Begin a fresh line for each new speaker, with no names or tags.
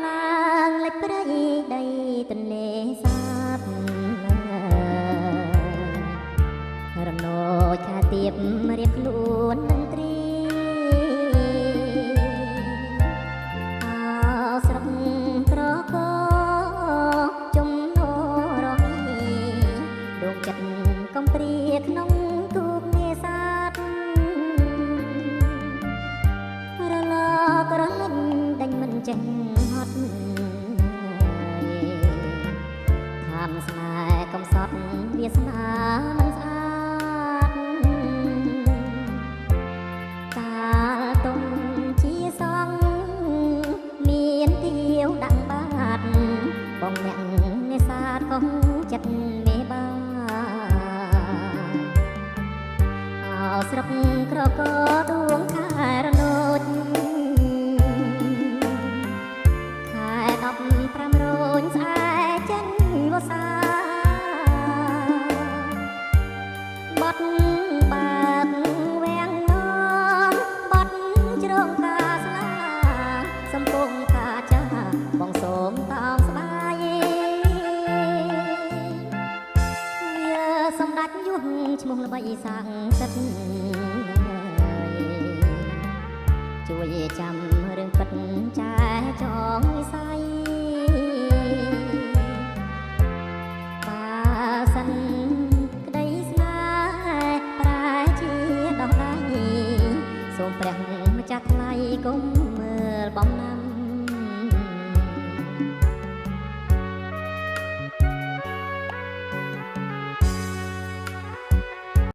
ឡើងលេចព្រៃដីទន្លេសាបរំនោចខាទៀបរៀបខ្លួននឹងត្រីអោស្រុកក្រកជំនោរមីដងចិត្តកំព្រាក្នុងទូកនេសាទរលករលឹងដេញមិនចេះហត់ខាំស្នេហ៍កំសត់វាសនាមិនស្អាតកាលទុំជាសងមានទៀវដាក់បាតបងអ្នកនេសាទកុំចិត្តមេបាអោស្រុកក្រកដួងខែរនោចខែ15រោញស្អែកចេញវស្សាបាត់បាកវាំងននបាត់ជ្រងកាស្លាសំពងកាចាបងសូមតោងស្ដាយវាសម្ដេចយុទ្ធឈ្មោះល្បីសាំងសិទ្ធជួយចាំរឿងពិតចែចងវិស័យ